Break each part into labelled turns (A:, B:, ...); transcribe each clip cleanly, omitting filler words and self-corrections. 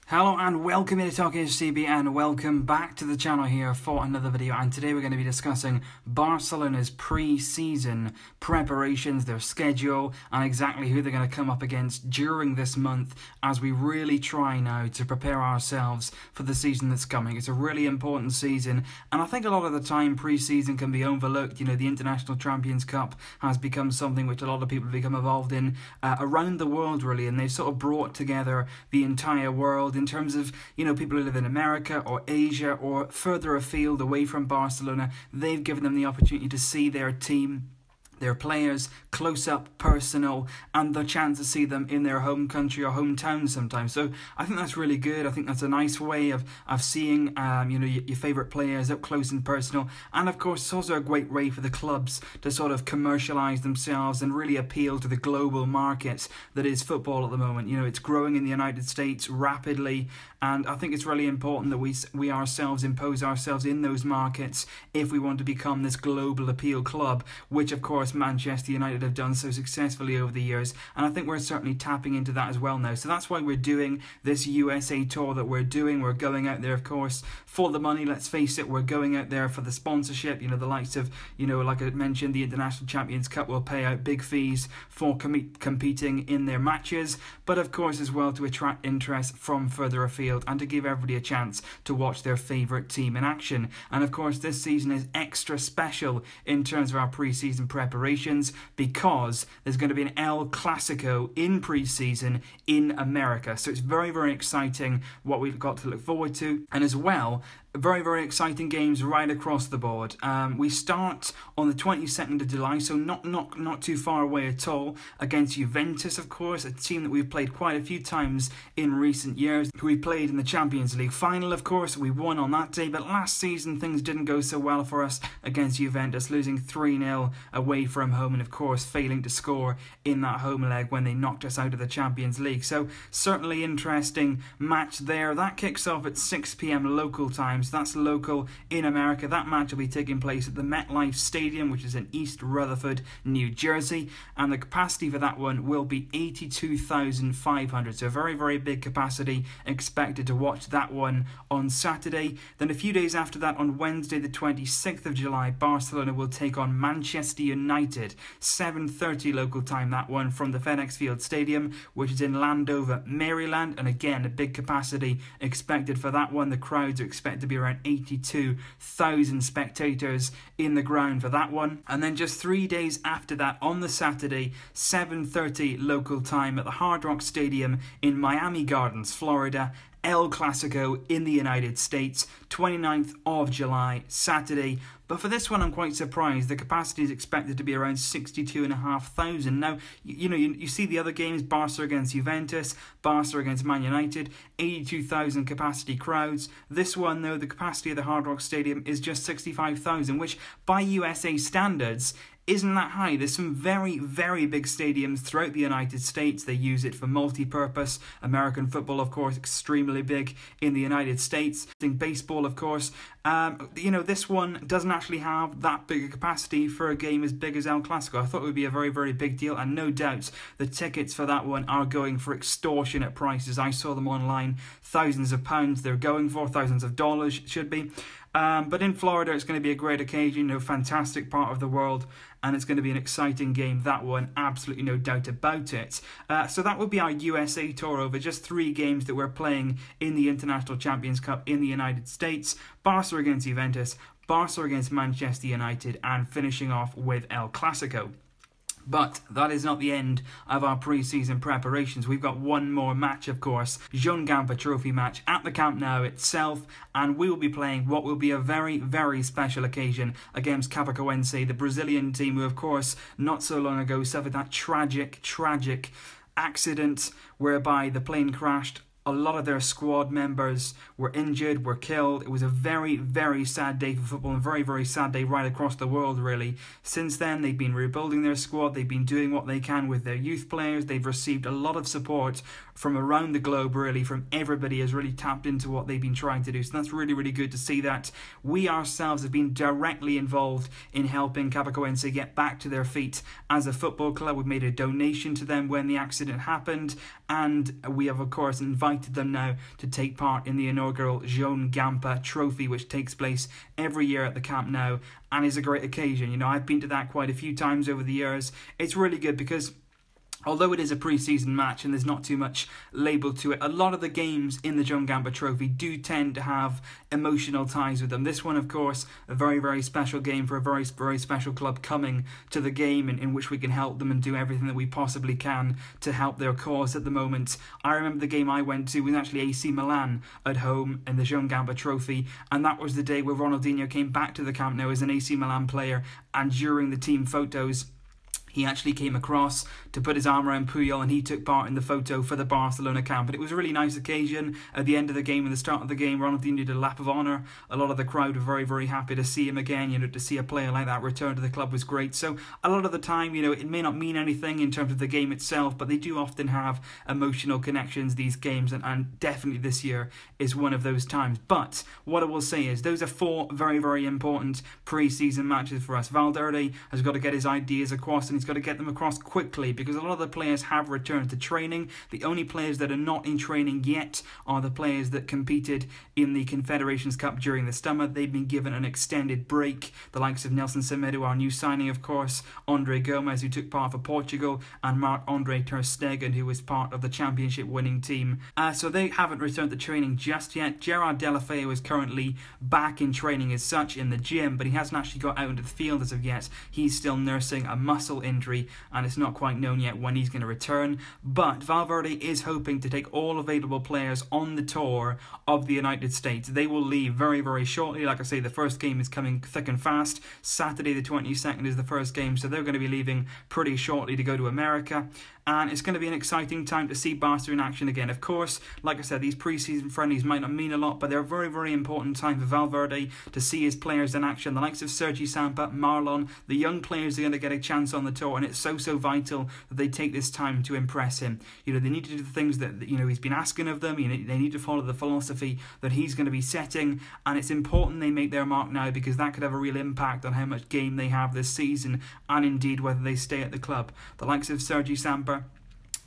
A: Hello and welcome to Talk HCB and welcome back to the channel here for another video, and today we're going to be discussing Barcelona's pre-season preparations, their schedule and exactly who they're going to come up against during this month as we really try now to prepare ourselves for the season that's coming. It's a really important season, and I think a lot of the time pre-season can be overlooked. You know, the International Champions Cup has become something which a lot of people have become involved in around the world really, and they've sort of brought together the entire world in terms of, you know, people who live in America or Asia or further afield away from Barcelona. They've given them the opportunity to see their team, their players, close up, personal, and the chance to see them in their home country or hometown sometimes. So I think that's really good. I think that's a nice way of seeing you know, your favourite players up close and personal. And of course it's also a great way for the clubs to sort of commercialise themselves and really appeal to the global market that is football at the moment. You know, it's growing in the United States rapidly, and I think it's really important that we ourselves impose ourselves in those markets if we want to become this global appeal club, which of course Manchester United have done so successfully over the years, and I think we're certainly tapping into that as well now. So that's why we're doing this USA tour that we're doing. We're going out there, of course, for the money, let's face it. We're going out there for the sponsorship. You know, the likes of, you know, like I mentioned, the International Champions Cup will pay out big fees for competing in their matches, but of course as well to attract interest from further afield and to give everybody a chance to watch their favourite team in action. And of course this season is extra special in terms of our pre-season preparations because there's going to be an El Clasico in pre-season in America. So it's very, very exciting what we've got to look forward to, and as well very, very exciting games right across the board. We start on the 22nd of July, so not too far away at all, against Juventus, of course, a team that we've played quite a few times in recent years, who we played in the Champions League final, of course. We won on that day, but last season things didn't go so well for us against Juventus, losing 3-0 away from home, and of course failing to score in that home leg when they knocked us out of the Champions League. So certainly interesting match there. That kicks off at 6 p.m. local time. That's local in America. That match will be taking place at the MetLife Stadium, which is in East Rutherford, New Jersey, and the capacity for that one will be 82,500. So a very, very big capacity expected to watch that one on Saturday. Then a few days after that, on Wednesday the 26th of July, Barcelona will take on Manchester United, 7:30 local time, that one, from the FedEx Field Stadium, which is in Landover, Maryland, and again a big capacity expected for that one. The crowds are expected to be around 82,000 spectators in the ground for that one. And then just 3 days after that, on the Saturday, 7:30 local time, at the Hard Rock Stadium in Miami Gardens, Florida, El Clasico in the United States, 29th of July, Saturday. But for this one, I'm quite surprised. The capacity is expected to be around 62,500. Now, you see the other games, Barça against Juventus, Barça against Man United, 82,000 capacity crowds. This one, though, the capacity of the Hard Rock Stadium is just 65,000, which by USA standards isn't that high. There's some very, very big stadiums throughout the United States. They use it for multi-purpose. American football, of course, extremely big in the United States. Baseball, of course. You know, this one doesn't actually have that big a capacity for a game as big as El Clasico. I thought it would be a very, very big deal, and no doubt the tickets for that one are going for extortionate prices. I saw them online. Thousands of pounds they're going for, thousands of dollars should be. But in Florida, it's going to be a great occasion, you know, fantastic part of the world, and it's going to be an exciting game, that one, absolutely no doubt about it. So that will be our USA tour over just 3 games that we're playing in the International Champions Cup in the United States. Barça against Juventus, Barça against Manchester United, and finishing off with El Clasico. But that is not the end of our pre-season preparations. We've got one more match, of course, Joan Gamper Trophy match at the Camp Nou itself, and we will be playing what will be a very, very special occasion against Chapecoense, the Brazilian team who, of course, not so long ago suffered that tragic accident whereby the plane crashed. A lot of their squad members were injured, were killed. It was a very, very sad day for football, and a very, very sad day right across the world, really. Since then, they've been rebuilding their squad. They've been doing what they can with their youth players. They've received a lot of support from around the globe, really, from everybody has really tapped into what they've been trying to do. So that's really, really good to see that. We ourselves have been directly involved in helping Chapecoense get back to their feet as a football club. We've made a donation to them when the accident happened, and we have, of course, invited invited them now to take part in the inaugural Joan Gamper trophy, which takes place every year at the Camp Nou and is a great occasion. You know, I've been to that quite a few times over the years. It's really good because although it is a pre-season match and there's not too much labelled to it, a lot of the games in the Joan Gamper Trophy do tend to have emotional ties with them. This one, of course, a very, very special game for a very, very special club coming to the game in which we can help them and do everything that we possibly can to help their cause at the moment. I remember the game I went to was actually AC Milan at home in the Joan Gamper Trophy, and that was the day where Ronaldinho came back to the Camp Nou as an AC Milan player, and during the team photos, he actually came across to put his arm around Puyol and he took part in the photo for the Barcelona camp. And it was a really nice occasion. At the end of the game and the start of the game, Ronaldinho did a lap of honour. A lot of the crowd were very, very happy to see him again. You know, to see a player like that return to the club was great. So a lot of the time, you know, it may not mean anything in terms of the game itself, but they do often have emotional connections, these games, and definitely this year is one of those times. But what I will say is those are 4 very, very important pre-season matches for us. Valverde has got to get his ideas across, and he's got to get them across quickly because a lot of the players have returned to training. The only players that are not in training yet are the players that competed in the Confederations Cup during the summer. They've been given an extended break. The likes of Nelson Semedo, our new signing, of course, Andre Gomes, who took part for Portugal, and Marc-Andre ter Stegen, who was part of the championship winning team. So they haven't returned to training just yet. Gerard Deulofeu is currently back in training as such in the gym, but he hasn't actually got out into the field as of yet. He's still nursing a muscle injury, and it's not quite known yet when he's going to return. But Valverde is hoping to take all available players on the tour of the United States. They will leave very, very shortly. Like I say, the first game is coming thick and fast. Saturday the 22nd is the first game, so they're going to be leaving pretty shortly to go to America. And it's going to be an exciting time to see Barca in action again. Of course, like I said, these pre-season friendlies might not mean a lot, but they're a very, very important time for Valverde to see his players in action. The likes of Sergi Samper, Marlon, the young players are going to get a chance on the tour, and it's so, so vital that they take this time to impress him. You know, they need to do the things that, you know, he's been asking of them. You know, they need to follow the philosophy that he's going to be setting, and it's important they make their mark now because that could have a real impact on how much game they have this season and indeed whether they stay at the club. The likes of Sergi Samper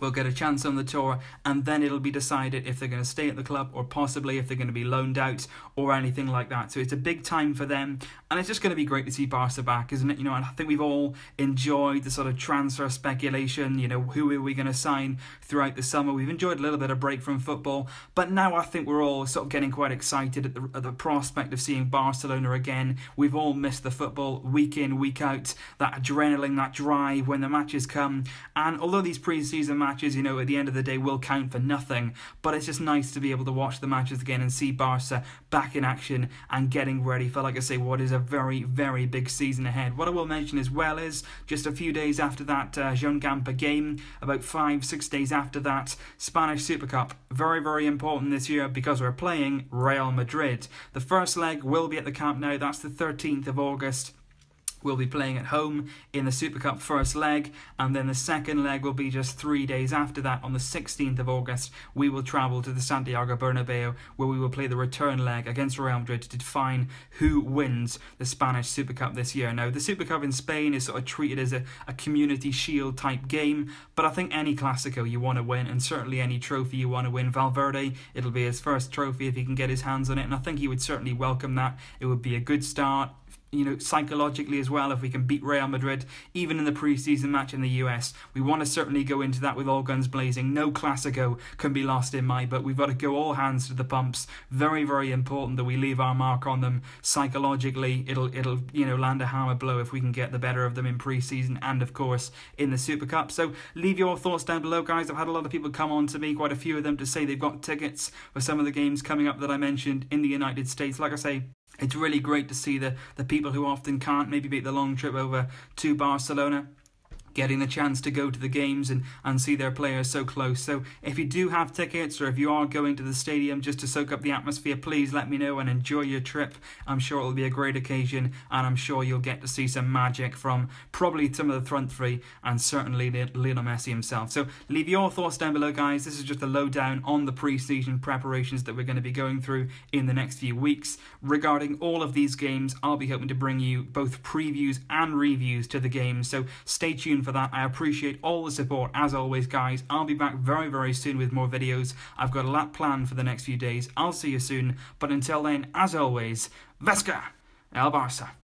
A: will get a chance on the tour, and then it'll be decided if they're going to stay at the club or possibly if they're going to be loaned out or anything like that. So it's a big time for them, and it's just going to be great to see Barca back, isn't it? You know, and I think we've all enjoyed the sort of transfer speculation, you know, who are we going to sign throughout the summer. We've enjoyed a little bit of break from football, but now I think we're all sort of getting quite excited at the prospect of seeing Barcelona again. We've all missed the football week in, week out, that adrenaline, that drive when the matches come, and although these pre-season matches, you know, at the end of the day will count for nothing, but it's just nice to be able to watch the matches again and see Barca back in action and getting ready for, like I say, what is a very, very big season ahead. What I will mention as well is just a few days after that Joan Gamper game, about 5-6 days after that, Spanish Super Cup. Very, very important this year because we're playing Real Madrid. The first leg will be at the Camp Nou. That's the 13th of August. We'll be playing at home in the Super Cup first leg, and then the second leg will be just 3 days after that. On the 16th of August, we will travel to the Santiago Bernabeu, where we will play the return leg against Real Madrid to define who wins the Spanish Super Cup this year. Now, the Super Cup in Spain is sort of treated as a community shield type game, but I think any Clásico you want to win, and certainly any trophy you want to win. Valverde, it'll be his first trophy if he can get his hands on it, and I think he would certainly welcome that. It would be a good start, you know, psychologically as well, if we can beat Real Madrid, even in the pre-season match in the US. We want to certainly go into that with all guns blazing. No Clásico can be lost in my book. We've got to go all hands to the pumps. Very, very important that we leave our mark on them psychologically. It'll you know, land a hammer blow if we can get the better of them in pre-season and, of course, in the Super Cup. So leave your thoughts down below, guys. I've had a lot of people come on to me, quite a few of them, to say they've got tickets for some of the games coming up that I mentioned in the United States. Like I say, it's really great to see the people who often can't maybe make the long trip over to Barcelona getting the chance to go to the games and see their players so close. So if you do have tickets, or if you are going to the stadium just to soak up the atmosphere, please let me know and enjoy your trip. I'm sure it'll be a great occasion, and I'm sure you'll get to see some magic from probably some of the front three, and certainly Lionel Messi himself. So leave your thoughts down below, guys. This is just a lowdown on the pre-season preparations that we're going to be going through in the next few weeks. Regarding all of these games, I'll be hoping to bring you both previews and reviews to the games, so stay tuned for that. I appreciate all the support as always, guys. I'll be back very, very soon with more videos. I've got a lot planned for the next few days. I'll see you soon. But until then, as always, Vesca El Barça.